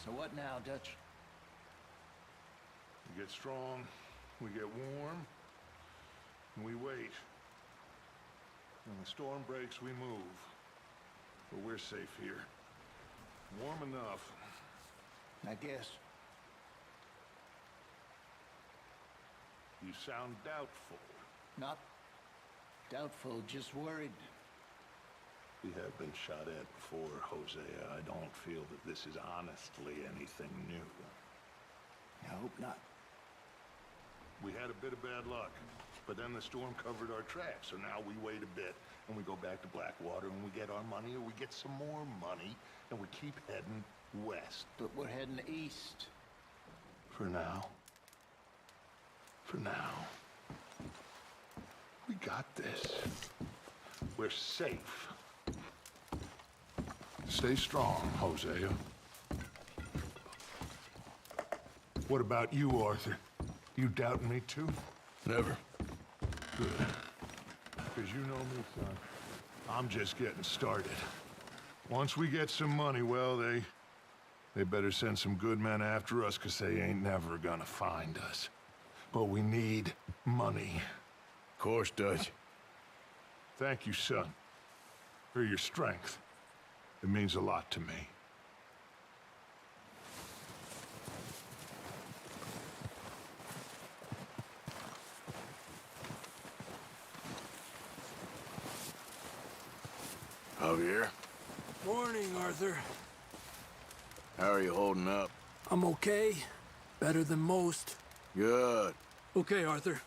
So what now, Dutch? We get strong, we get warm, and we wait. When the storm breaks, we move. But we're safe here. Warm enough. I guess. You sound doubtful. Not doubtful, just worried. We have been shot at before, Hosea. I don't feel that this is honestly anything new. I hope not. We had a bit of bad luck, but then the storm covered our tracks, so now we wait a bit, and we go back to Blackwater, and we get our money, or we get some more money, and we keep heading west. But we're heading east. For now. For now. We got this. We're safe. Stay strong, Hosea. What about you, Arthur? You doubting me too? Never. Good. Because you know me, son. I'm just getting started. Once we get some money, well, they better send some good men after us, because they ain't never gonna find us. But we need money. Of course, Dutch. Thank you, son, for your strength. It means a lot to me. Javier, Morning, Arthur. how are you holding up? I'm okay. Better than most. Good. Okay, Arthur.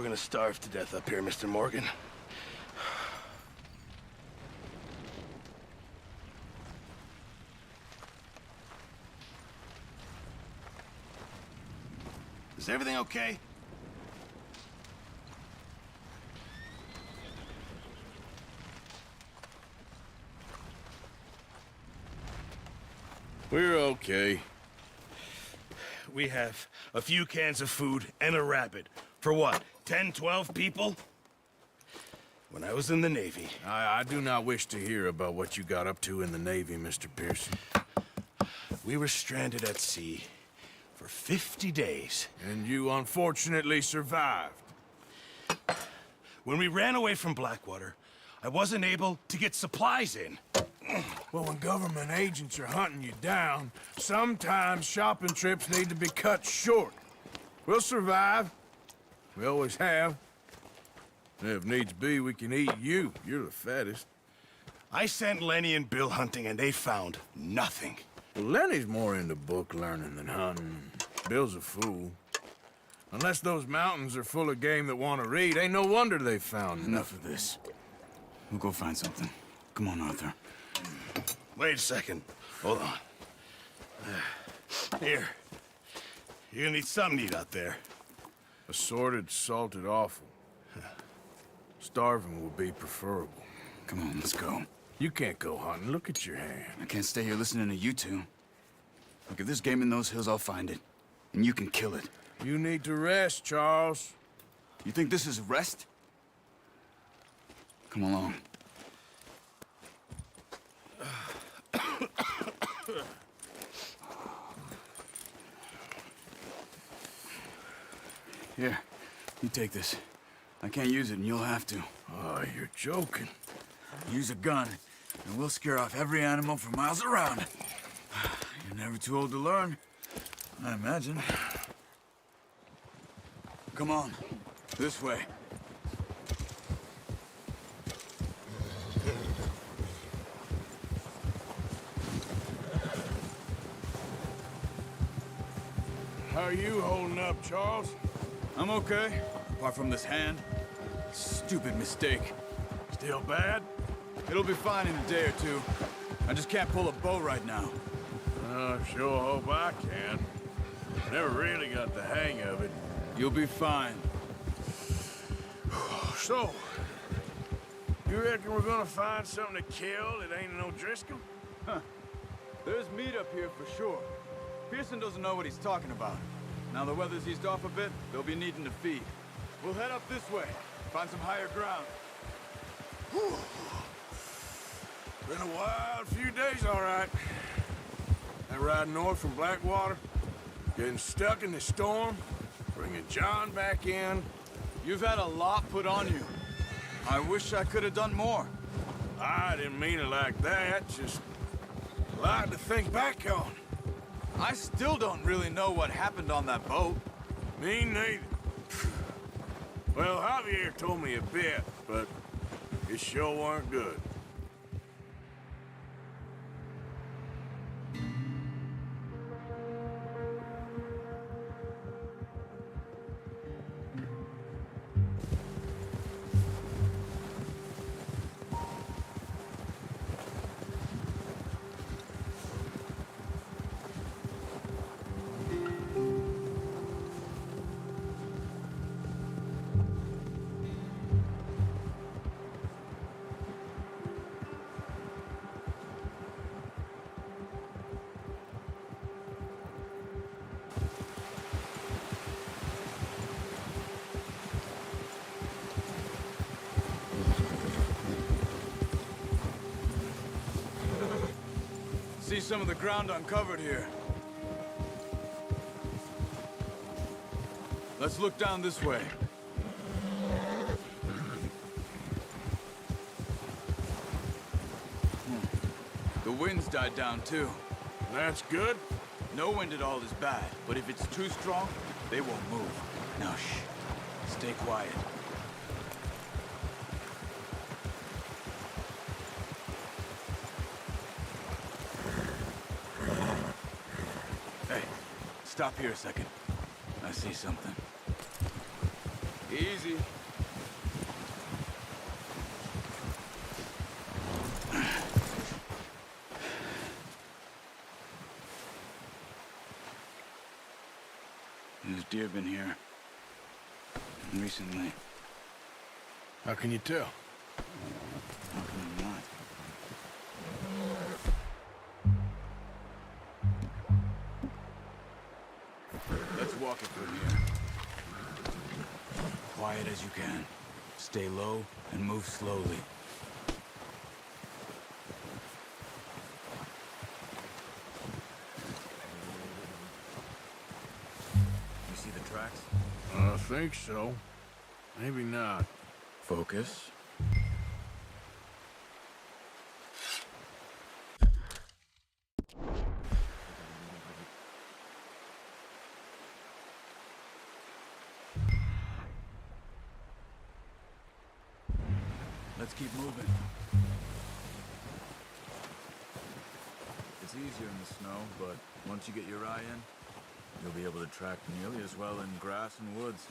We're gonna starve to death up here, Mr. Morgan. Is everything okay? We're okay. We have a few cans of food and a rabbit. For what, 10, 12 people? When I was in the Navy, I do not wish to hear about what you got up to in the Navy, Mr. Pearson. we were stranded at sea for 50 days. And you unfortunately survived. When we ran away from Blackwater, I wasn't able to get supplies in. Well, when government agents are hunting you down, sometimes shopping trips need to be cut short. We'll survive. We always have. And if needs be, we can eat you. You're the fattest. I sent Lenny and Bill hunting, and they found nothing. Well, Lenny's more into book learning than hunting. Bill's a fool. Unless those mountains are full of game that want to read, ain't no wonder they found Enough of this. We'll go find something. Come on, Arthur. Wait a second. Hold on. Here. You're gonna need something to eat out there. Assorted, salted offal. Starving will be preferable. Come on, let's go. You can't go hunting. Look at your hand. I can't stay here listening to you two. Look, if there's game in those hills, I'll find it. And you can kill it. You need to rest, Charles. You think this is rest? Come along. Here, you take this. I can't use it, and you'll have to. Oh, you're joking. Use a gun, and we'll scare off every animal for miles around. You're never too old to learn, I imagine. Come on, this way. How are you holding up, Charles? I'm okay, apart from this hand. Stupid mistake. Still bad? It'll be fine in a day or two. I just can't pull a bow right now. Sure hope I can. Never really got the hang of it. You'll be fine. So, you reckon we're gonna find something to kill that ain't no Driscoll? There's meat up here for sure. Pearson doesn't know what he's talking about. Now the weather's eased off a bit, they'll be needing to feed. We'll head up this way, find some higher ground. Been a wild few days, all right. That ride north from Blackwater, getting stuck in the storm, bringing John back in. You've had a lot put on you. I wish I could have done more. I didn't mean it like that, just a lot to think back on. I still don't really know what happened on that boat. Me neither. Well, Javier told me a bit, but it sure weren't good. See some of the ground uncovered here. Let's look down this way. The wind's died down too. That's good. No wind at all is bad, but if it's too strong, they won't move. Now shh. Stay quiet. Hey, stop here a second. I see something. Easy. There's deer been here. Recently. How can you tell? How can you not? Let's walk it from here. Quiet as you can. Stay low and move slowly. You see the tracks? I think so. Maybe not. Focus. Let's keep moving. It's easier in the snow, but once you get your eye in, you'll be able to track nearly as well in grass and woods.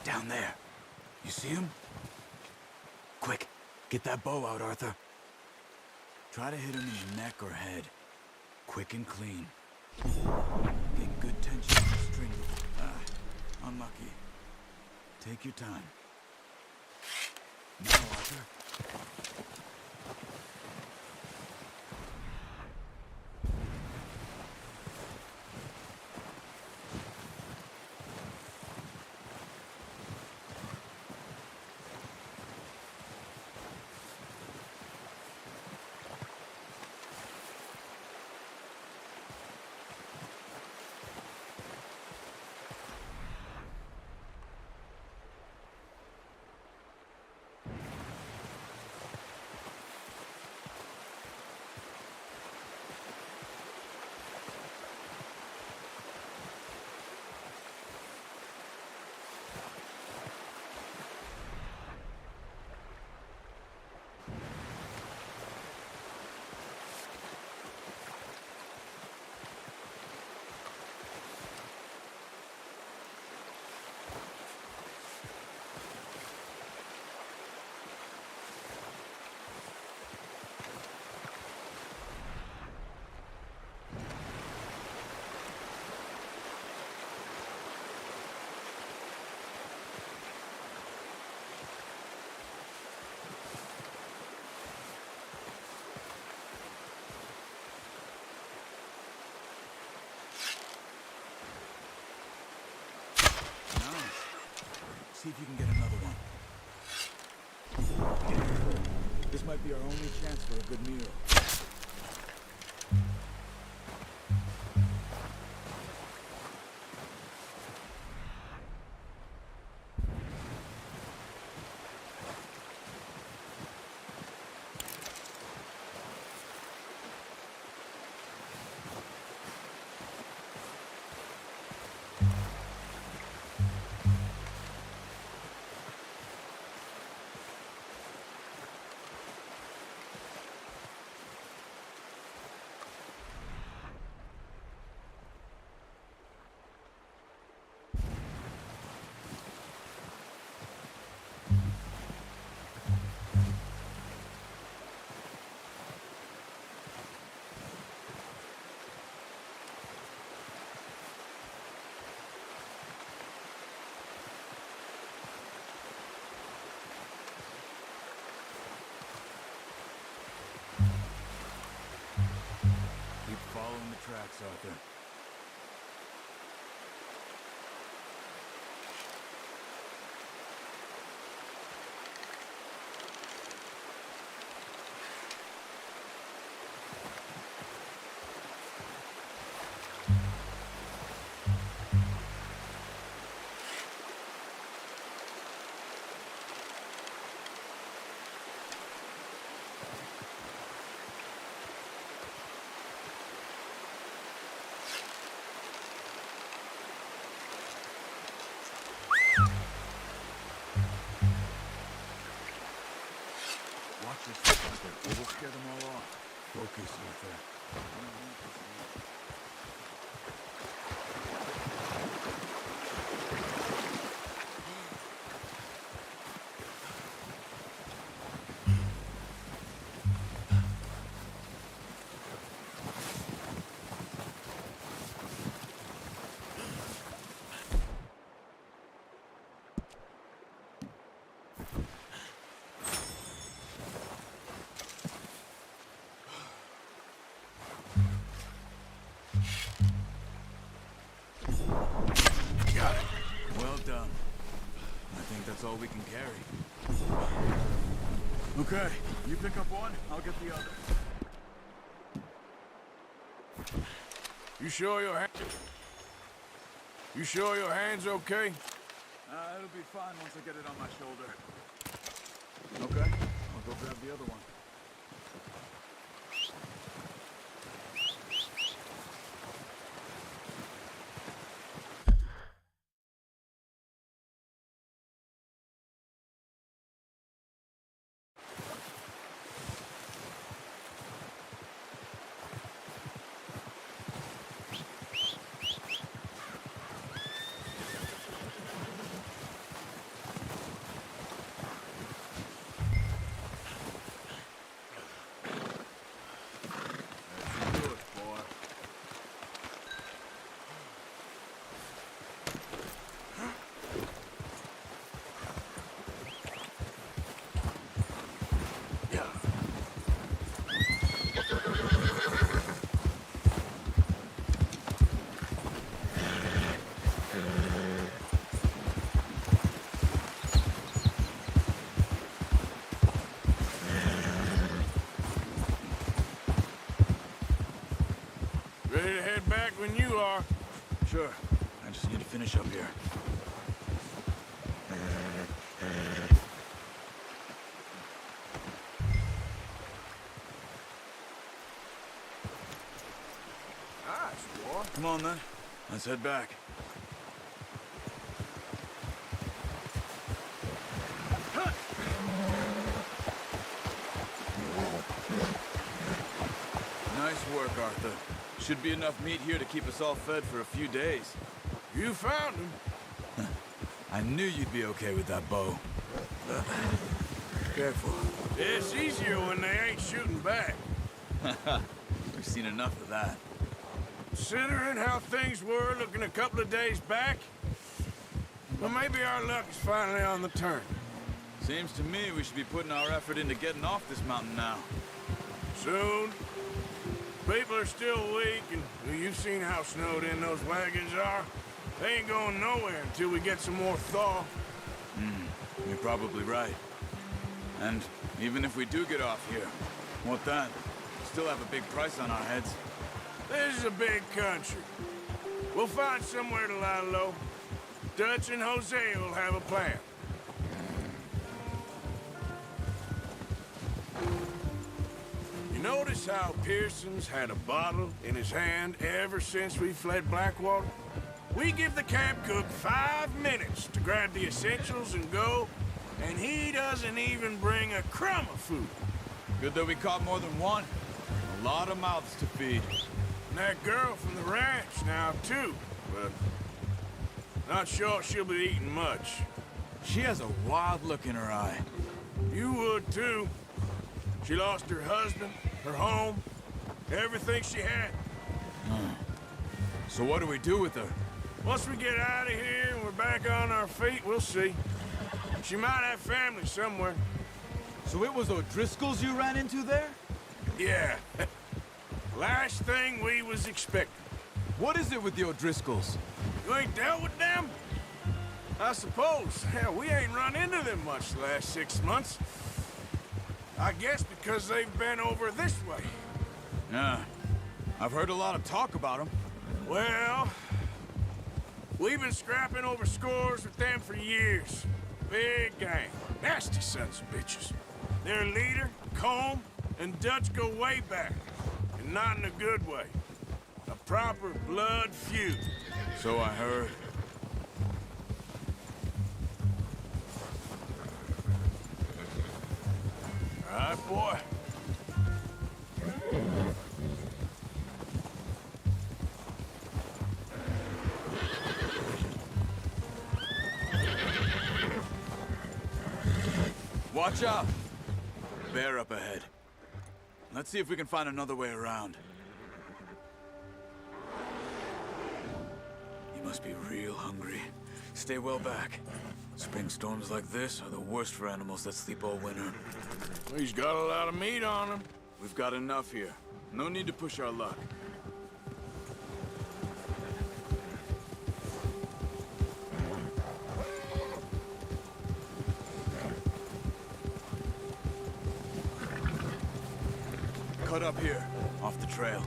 Down there. You see him? Quick, get that bow out, Arthur. Try to hit him in the neck or head. Quick and clean. Get good tension on the string. Ah, unlucky. Take your time. Now, Arthur. See if you can get another one. This might be our only chance for a good meal. Thanks, Arthur. Watch your step, Arthur. It will scare them all off. Focus, Arthur. Got it. Well done. I think that's all we can carry. Okay, you pick up one, I'll get the other. You sure your hand's okay? It'll be fine once I get it on my shoulder. Okay, I'll go grab the other one. Ready to head back when you are. Sure, I just need to finish up here. Nice, boy. Come on then, let's head back. Nice work, Arthur. Should be enough meat here to keep us all fed for a few days. You found him. I knew you'd be okay with that bow. Careful. It's easier when they ain't shooting back. We've seen enough of that. Considering how things were looking a couple of days back, well, maybe our luck is finally on the turn. Seems to me we should be putting our effort into getting off this mountain now. Soon. People are still weak, and well, you've seen how snowed in those wagons are. They ain't going nowhere until we get some more thaw. You're probably right. And even if we do get off here, what then? We still have a big price on our heads. This is a big country. We'll find somewhere to lie low. Dutch and Hosea will have a plan. You notice how Pearson's had a bottle in his hand ever since we fled Blackwater? We give the camp cook 5 minutes to grab the essentials and go, and he doesn't even bring a crumb of food. Good that we caught more than one. A lot of mouths to feed. And that girl from the ranch now, too, but not sure she'll be eating much. She has a wild look in her eye. You would, too. She lost her husband, her home, everything she had. So what do we do with her? Once we get out of here and we're back on our feet, we'll see. She might have family somewhere. So it was O'Driscoll's you ran into there? Yeah. Last thing we was expecting. What is it with the O'Driscolls? You ain't dealt with them? I suppose. Hell, we ain't run into them much the last 6 months. I guess because they've been over this way. Yeah. I've heard a lot of talk about them. Well, we've been scrapping over scores with them for years. Big gang. Nasty sons of bitches. Their leader, Colm, and Dutch go way back. And not in a good way. A proper blood feud. So I heard. All right, boy. Watch out! Bear up ahead. Let's see if we can find another way around. You must be real hungry. Stay well back. Spring storms like this are the worst for animals that sleep all winter. He's got a lot of meat on him. We've got enough here. No need to push our luck. Cut up here, off the trail.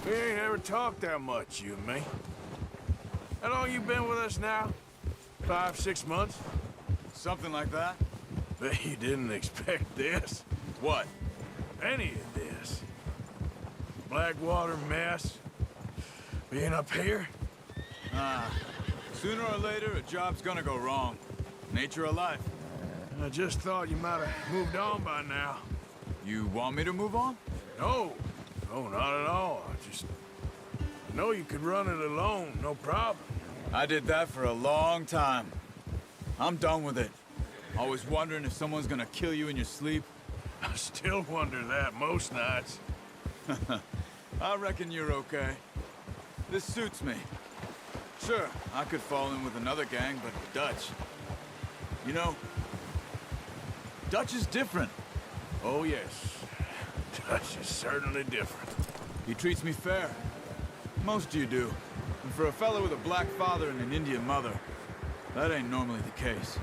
We ain't ever talked that much, you and me. How long you been with us now? 5, 6 months? Something like that? Bet you didn't expect this. What? Any of this. Blackwater mess. Being up here? Sooner or later, a job's gonna go wrong. Nature of life. I just thought you might have moved on by now. You want me to move on? No. No, not at all. I know you could run it alone, no problem. I did that for a long time. I'm done with it. Always wondering if someone's gonna kill you in your sleep. I still wonder that most nights. I reckon you're okay. This suits me. Sure, I could fall in with another gang, but Dutch... You know, Dutch is different. Oh, yes. Dutch is certainly different. He treats me fair. Most of you do. And for a fellow with a black father and an Indian mother, that ain't normally the case.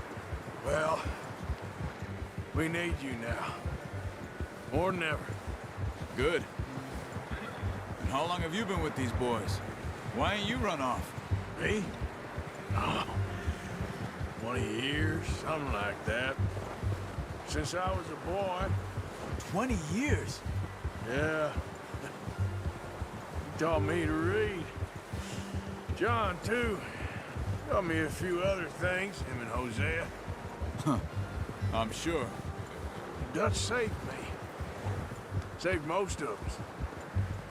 Well, we need you now. More than ever. Good. And how long have you been with these boys? Why ain't you run off? Me? Oh, 20 years, something like that. Since I was a boy. 20 years? Yeah. He taught me to read. John, too. Taught me a few other things, him and Hosea. I'm sure. Dutch saved me. Saved most of us.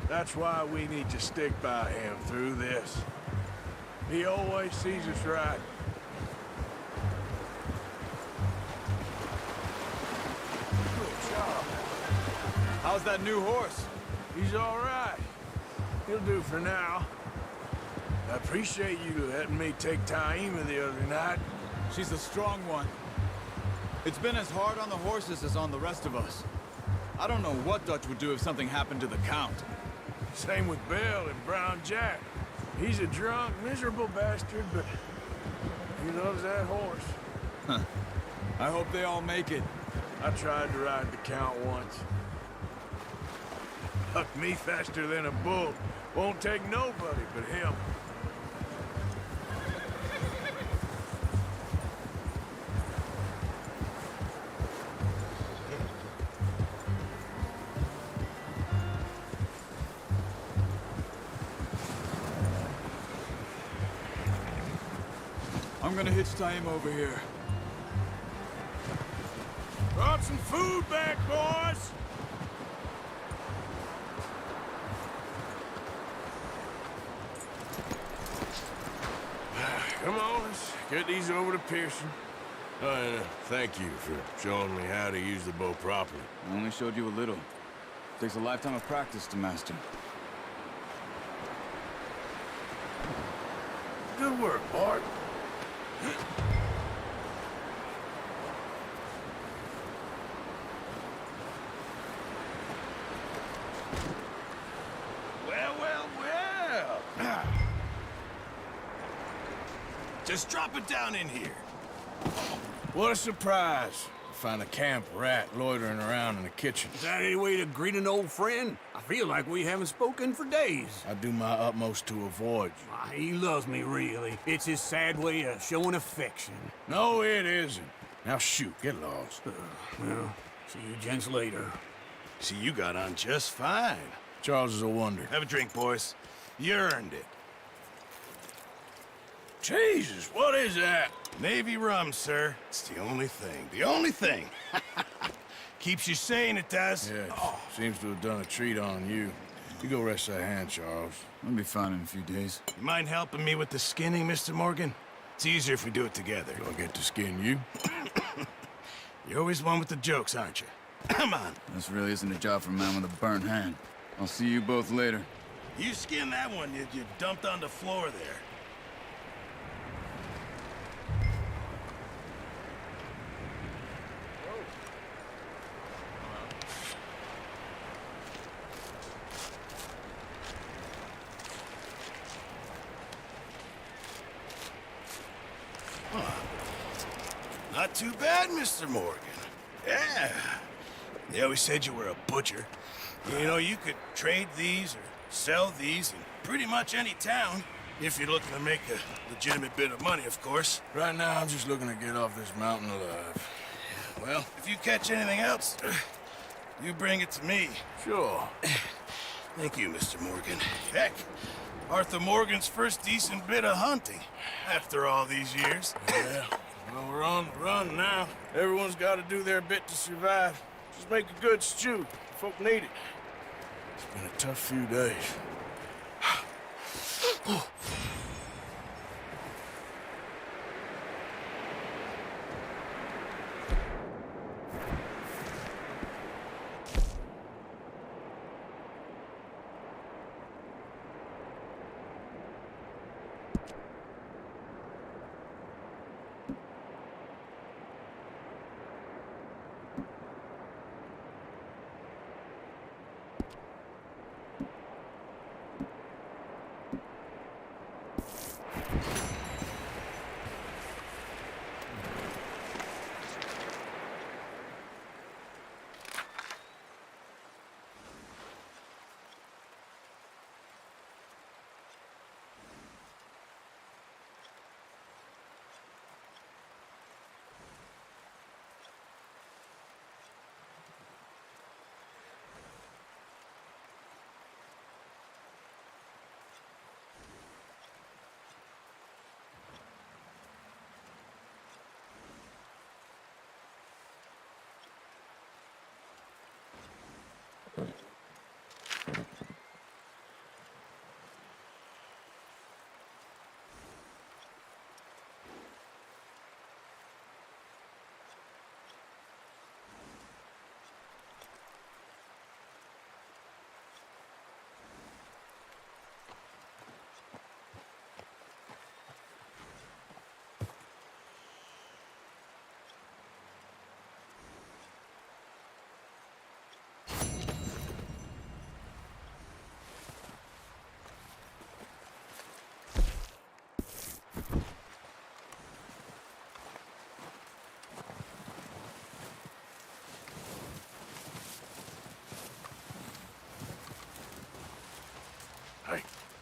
That's why we need to stick by him through this. He always sees us right. Good job. How's that new horse? He's all right. He'll do for now. I appreciate you letting me take Taima the other night. She's a strong one. It's been as hard on the horses as on the rest of us. I don't know what Dutch would do if something happened to the Count. Same with Bill and Brown Jack. He's a drunk, miserable bastard, but he loves that horse. I hope they all make it. I tried to ride the Count once. Hucked me faster than a bull. Won't take nobody but him. I'm gonna hitch Taima over here. Brought some food back, boys! Come on, let's get these over to Pearson. Thank you for showing me how to use the bow properly. I only showed you a little. Takes a lifetime of practice to master. Good work, Bart. Well, well, well. Just drop it down in here. What a surprise. Find a camp rat loitering around in the kitchen. Is that any way to greet an old friend? I feel like we haven't spoken for days. I do my utmost to avoid you. Ah, he loves me, really. It's his sad way of showing affection. No, it isn't. Now shoot, get lost. Well, see you gents later. See, you got on just fine. Charles is a wonder. Have a drink, boys. You earned it. Jesus, what is that? Navy rum, sir. It's the only thing. The only thing. Keeps you sane, it does. Yeah, seems to have done a treat on you. You go rest that hand, Charles. I'll be fine in a few days. You mind helping me with the skinning, Mr. Morgan? It's easier if we do it together. Do I get to skin you? You're always one with the jokes, aren't you? Come on. This really isn't a job for a man with a burnt hand. I'll see you both later. You skin that one you dumped on the floor there. Not too bad, Mr. Morgan. Yeah. They always said you were a butcher. You know, you could trade these or sell these in pretty much any town. If you're looking to make a legitimate bit of money, of course. Right now, I'm just looking to get off this mountain alive. Well, if you catch anything else, you bring it to me. Sure. Thank you, Mr. Morgan. Heck, Arthur Morgan's first decent bit of hunting after all these years. Yeah. Well, we're on the run now. Everyone's got to do their bit to survive. Just make a good stew. Folk need it. It's been a tough few days.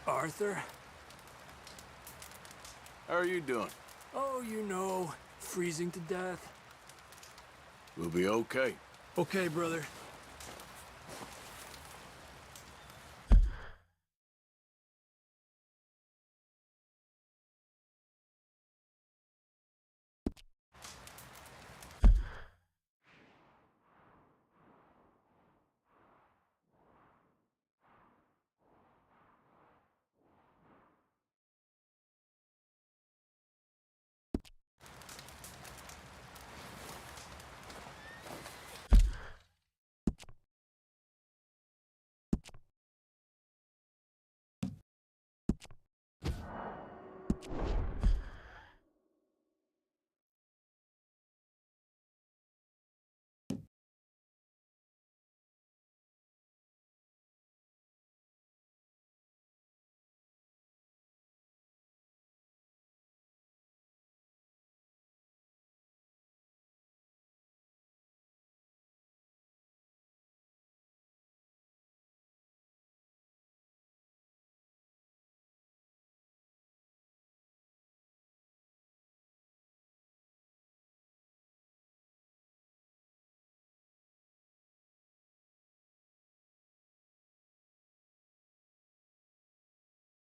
Arthur? How are you doing? Oh, you know, freezing to death. We'll be okay. Okay, brother.